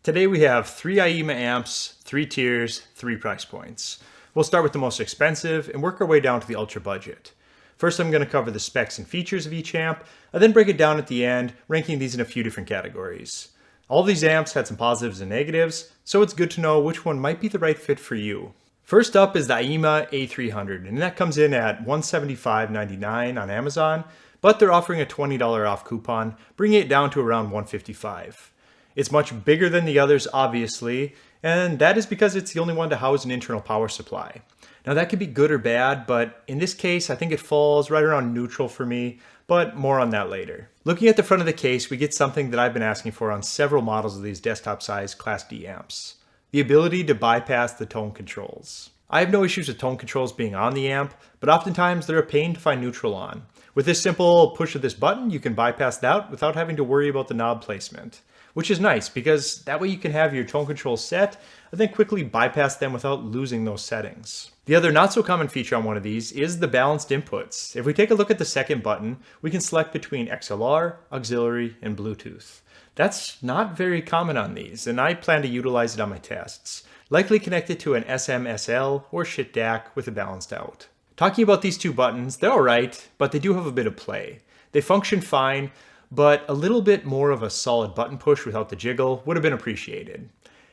Today we have 3 Aiyima amps, 3 tiers, 3 price points. We'll start with the most expensive and work our way down to the ultra budget. First I'm going to cover the specs and features of each amp, and then break it down at the end, ranking these in a few different categories. All these amps had some positives and negatives, so it's good to know which one might be the right fit for you. First up is the Aiyima A300, and that comes in at $175.99 on Amazon, but they're offering a $20 off coupon, bringing it down to around $155. It's much bigger than the others, obviously, and that is because it's the only one to house an internal power supply. Now that could be good or bad, but in this case I think it falls right around neutral for me, but more on that later. Looking at the front of the case, we get something that I've been asking for on several models of these desktop size Class D amps. The ability to bypass the tone controls. I have no issues with tone controls being on the amp, but oftentimes they're a pain to find neutral on. With this simple push of this button, you can bypass that without having to worry about the knob placement. Which is nice because that way you can have your tone controls set and then quickly bypass them without losing those settings. The other not so common feature on one of these is the balanced inputs. If we take a look at the second button, we can select between XLR, auxiliary, and Bluetooth. That's not very common on these, and I plan to utilize it on my tests. Likely connected to an SMSL or SHIT DAC with a balanced out. Talking about these two buttons, they're alright, but they do have a bit of play. They function fine, but a little bit more of a solid button push without the jiggle would have been appreciated.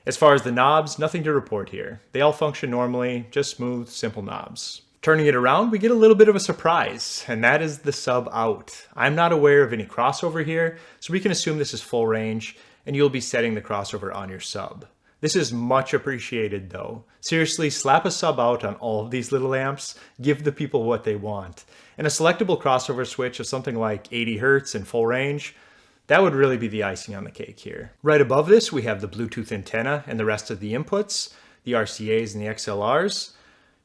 As far as the knobs, nothing to report here. They all function normally, just smooth, simple knobs. Turning it around, we get a little bit of a surprise, and that is the sub out. I'm not aware of any crossover here, so we can assume this is full range, and you'll be setting the crossover on your sub. This is much appreciated though. Seriously, slap a sub out on all of these little amps, give the people what they want. And a selectable crossover switch of something like 80 Hz and full range, that would really be the icing on the cake here. Right above this, we have the Bluetooth antenna and the rest of the inputs, the RCAs and the XLRs.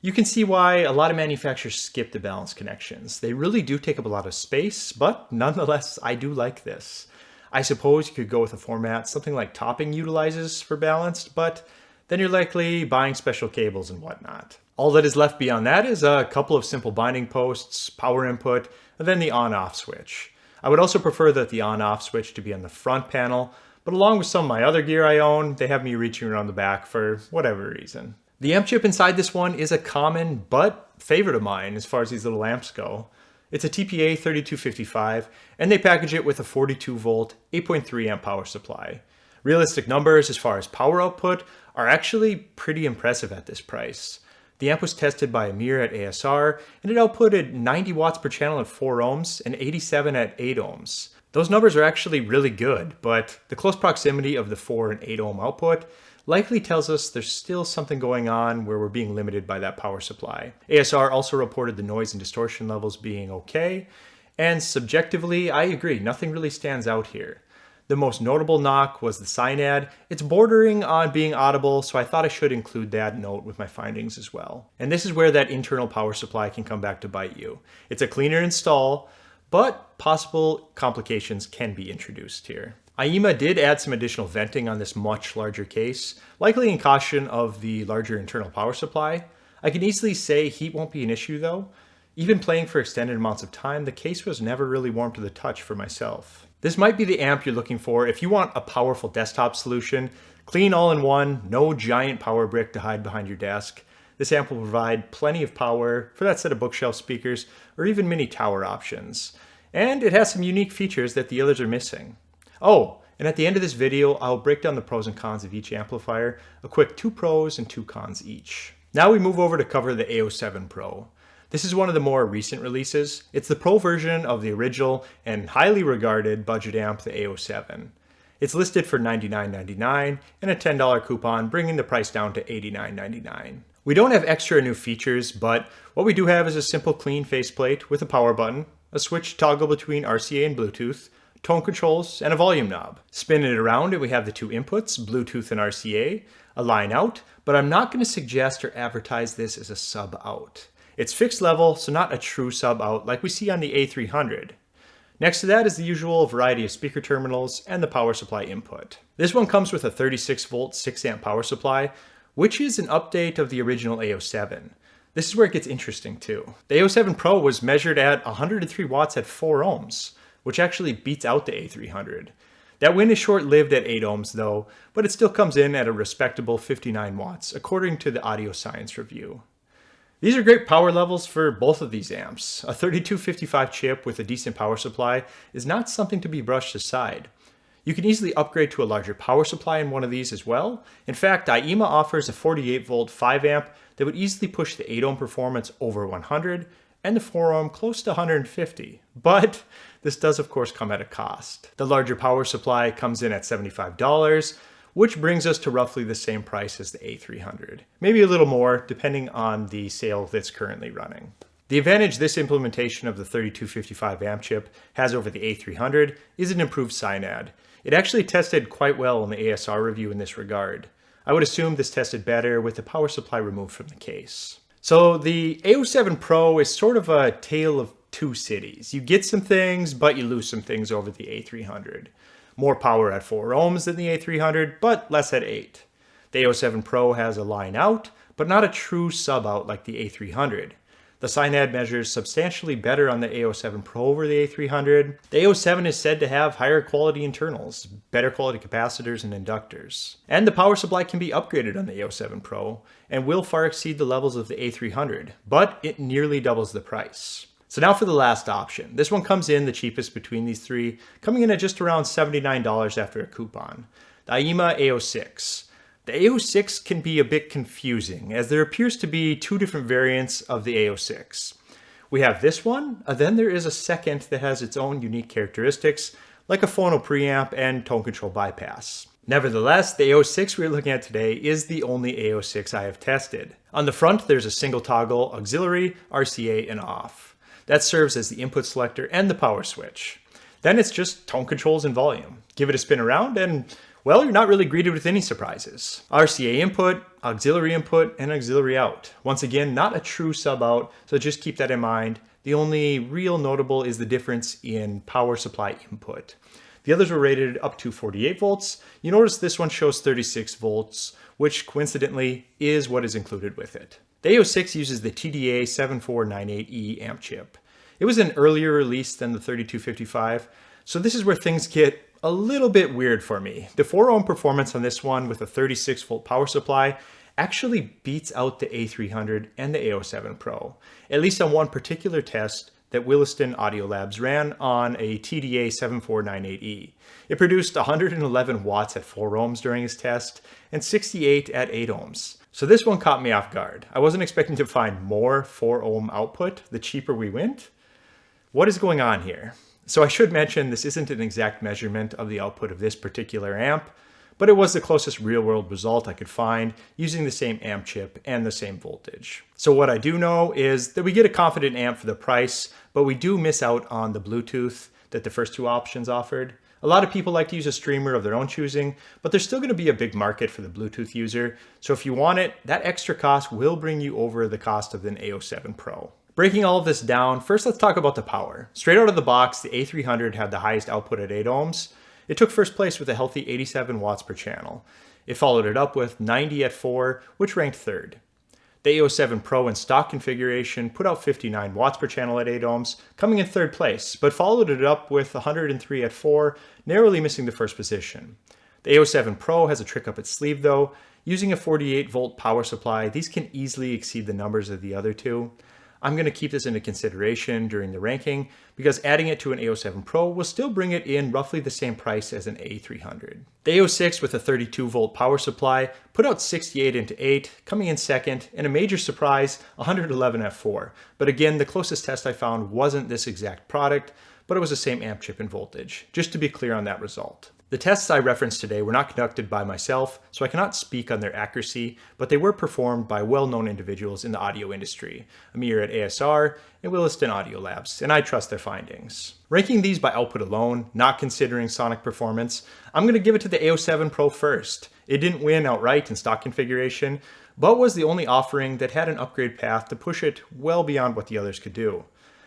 You can see why a lot of manufacturers skip the balanced connections. They really do take up a lot of space, but nonetheless, I do like this. I suppose you could go with a format something like Topping utilizes for balanced, but then you're likely buying special cables and whatnot. All that is left beyond that is a couple of simple binding posts, power input, and then the on-off switch. I would also prefer that the on-off switch to be on the front panel, but along with some of my other gear I own, they have me reaching around the back for whatever reason. The amp chip inside this one is a common but favorite of mine as far as these little amps go. It's a TPA 3255, and they package it with a 42 volt, 8.3 amp power supply. Realistic numbers as far as power output are actually pretty impressive at this price. The amp was tested by Amir at ASR, and it outputted 90 watts per channel at 4 ohms and 87 at 8 ohms. Those numbers are actually really good, but the close proximity of the 4 and 8 ohm output likely tells us there's still something going on where we're being limited by that power supply. ASR also reported the noise and distortion levels being okay, and subjectively, I agree, nothing really stands out here. The most notable knock was the Synad. It's bordering on being audible, so I thought I should include that note with my findings as well. And this is where that internal power supply can come back to bite you. It's a cleaner install, but possible complications can be introduced here. Aiyima did add some additional venting on this much larger case, likely in caution of the larger internal power supply. I can easily say heat won't be an issue though. Even playing for extended amounts of time, the case was never really warm to the touch for myself. This might be the amp you're looking for if you want a powerful desktop solution, clean all in one, no giant power brick to hide behind your desk. This amp will provide plenty of power for that set of bookshelf speakers or even mini tower options. And it has some unique features that the others are missing. Oh, and at the end of this video, I'll break down the pros and cons of each amplifier, a quick 2 pros and 2 cons each. Now we move over to cover the A07 Pro. This is one of the more recent releases. It's the Pro version of the original and highly regarded budget amp, the A07. It's listed for $99.99 and a $10 coupon, bringing the price down to $89.99. We don't have extra new features, but what we do have is a simple clean faceplate with a power button, a switch toggle between RCA and Bluetooth, tone controls, and a volume knob. Spinning it around and we have the 2 inputs, Bluetooth and RCA, a line out, but I'm not going to suggest or advertise this as a sub out. It's fixed level, so not a true sub out like we see on the A300. Next to that is the usual variety of speaker terminals and the power supply input. This one comes with a 36 volt 6 amp power supply, which is an update of the original A07. This is where it gets interesting too. The A07 Pro was measured at 103 watts at 4 ohms, which actually beats out the A300. That win is short-lived at 8 ohms though, but it still comes in at a respectable 59 watts, according to the Audio Science review. These are great power levels for both of these amps. A 3255 chip with a decent power supply is not something to be brushed aside. You can easily upgrade to a larger power supply in one of these as well. In fact, Aiyima offers a 48 volt 5 amp that would easily push the 8 ohm performance over 100 and the 4 ohm close to 150. But this does of course come at a cost. The larger power supply comes in at $75, which brings us to roughly the same price as the A300. Maybe a little more depending on the sale that's currently running. The advantage this implementation of the 3255 amp chip has over the A300 is an improved SINAD. It actually tested quite well in the ASR review in this regard. I would assume this tested better with the power supply removed from the case. So the A07 Pro is sort of a tale of two cities. You get some things, but you lose some things over the A300. More power at 4 ohms than the A300, but less at 8. The A07 Pro has a line out, but not a true sub out like the A300. The SINAD measures substantially better on the A07 Pro over the A300. The A07 is said to have higher quality internals, better quality capacitors and inductors. And the power supply can be upgraded on the A07 Pro and will far exceed the levels of the A300, but it nearly doubles the price. So now for the last option. This one comes in the cheapest between these three, coming in at just around $79 after a coupon. The Aiyima A06. The A06 can be a bit confusing, as there appears to be two different variants of the A06. We have this one, and then there is a second that has its own unique characteristics, like a phono preamp and tone control bypass. Nevertheless, the A06 we're looking at today is the only A06 I have tested. On the front, there's a single toggle auxiliary, RCA, and off. That serves as the input selector and the power switch. Then it's just tone controls and volume. Give it a spin around and, well, you're not really greeted with any surprises. RCA input, auxiliary input, and auxiliary out. Once again, not a true sub out, so just keep that in mind. The only real notable is the difference in power supply input. The others were rated up to 48 volts. You notice this one shows 36 volts, which coincidentally is what is included with it. The A06 uses the TDA7498E amp chip. It was an earlier release than the 3255, so this is where things get a little bit weird for me. The 4 ohm performance on this one with a 36 volt power supply actually beats out the A300 and the A07 Pro, at least on one particular test that Williston Audio Labs ran on a TDA7498E. It produced 111 watts at 4 ohms during his test and 68 at 8 ohms. So this one caught me off guard. I wasn't expecting to find more 4 ohm output the cheaper we went. What is going on here? So I should mention this isn't an exact measurement of the output of this particular amp, but it was the closest real-world result I could find using the same amp chip and the same voltage. So what I do know is that we get a confident amp for the price, but we do miss out on the Bluetooth that the first two options offered. A lot of people like to use a streamer of their own choosing, but there's still going to be a big market for the Bluetooth user. So if you want it, that extra cost will bring you over the cost of an A07 Pro. Breaking all of this down, first let's talk about the power. Straight out of the box, the A300 had the highest output at 8 ohms. It took first place with a healthy 87 watts per channel. It followed it up with 90 at 4, which ranked third. The A07 Pro in stock configuration put out 59 watts per channel at 8 ohms, coming in third place, but followed it up with 103 at 4, narrowly missing the first position. The A07 Pro has a trick up its sleeve though. Using a 48 volt power supply, these can easily exceed the numbers of the other two. I'm going to keep this into consideration during the ranking because adding it to an A07 Pro will still bring it in roughly the same price as an A300. The A06 with a 32 volt power supply put out 68 into 8, coming in second, and a major surprise, 111 at 4. But again, the closest test I found wasn't this exact product, but it was the same amp chip and voltage, just to be clear on that result. The tests I referenced today were not conducted by myself, so I cannot speak on their accuracy, but they were performed by well-known individuals in the audio industry, Amir at ASR and Williston Audio Labs, and I trust their findings. Ranking these by output alone, not considering sonic performance, I'm going to give it to the A07 Pro first. It didn't win outright in stock configuration, but was the only offering that had an upgrade path to push it well beyond what the others could do.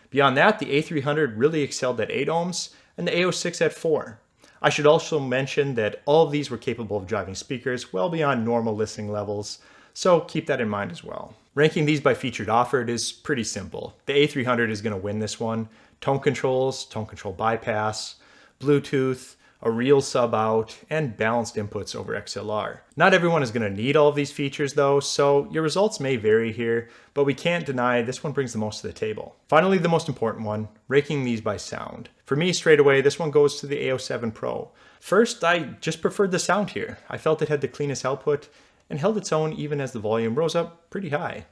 Beyond that, the A300 really excelled at 8 ohms, and the A06 at 4. I should also mention that all of these were capable of driving speakers well beyond normal listening levels, so keep that in mind as well. Ranking these by featured offered is pretty simple. The A300 is going to win this one. Tone control bypass, Bluetooth, a real sub out, and balanced inputs over XLR. Not everyone is going to need all of these features though, so your results may vary here, but we can't deny this one brings the most to the table. Finally, the most important one, ranking these by sound. For me, straight away, this one goes to the A07 Pro. First, I just preferred the sound here. I felt it had the cleanest output and held its own even as the volume rose up pretty high.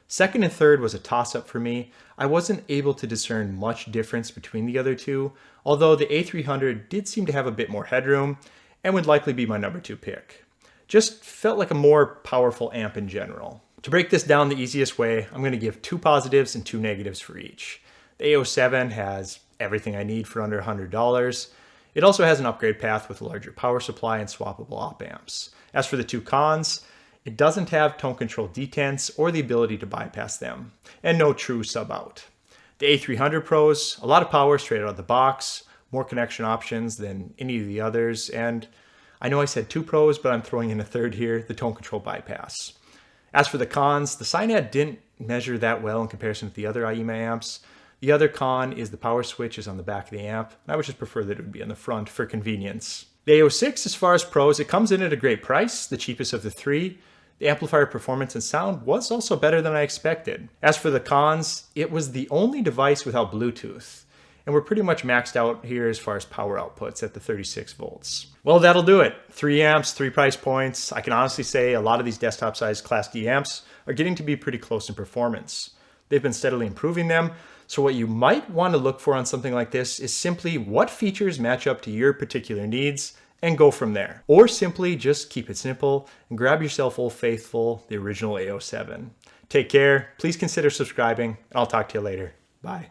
Second and third was a toss-up for me. I wasn't able to discern much difference between the other two, although the A300 did seem to have a bit more headroom and would likely be my number 2 pick. Just felt like a more powerful amp in general. To break this down the easiest way, I'm going to give 2 positives and 2 negatives for each. The A07 has everything I need for under $100. It also has an upgrade path with a larger power supply and swappable op amps. As for the 2 cons, it doesn't have tone control detents or the ability to bypass them, and no true sub out. The A300 Pros, a lot of power straight out of the box, more connection options than any of the others, and I know I said 2 pros, but I'm throwing in a third here, the tone control bypass. As for the cons, the Synad didn't measure that well in comparison to the other Aiyima amps. The other con is the power switch is on the back of the amp, and I would just prefer that it would be on the front for convenience. The A06, as far as pros, it comes in at a great price, the cheapest of the 3. The amplifier performance and sound was also better than I expected. As for the cons, it was the only device without Bluetooth, and we're pretty much maxed out here as far as power outputs at the 36 volts. Well, that'll do it. 3 amps, 3 price points. I can honestly say a lot of these desktop-sized Class D amps are getting to be pretty close in performance. They've been steadily improving them, so what you might want to look for on something like this is simply what features match up to your particular needs and go from there. Or simply just keep it simple and grab yourself Old Faithful, the original A07. Take care, please consider subscribing, and I'll talk to you later. Bye.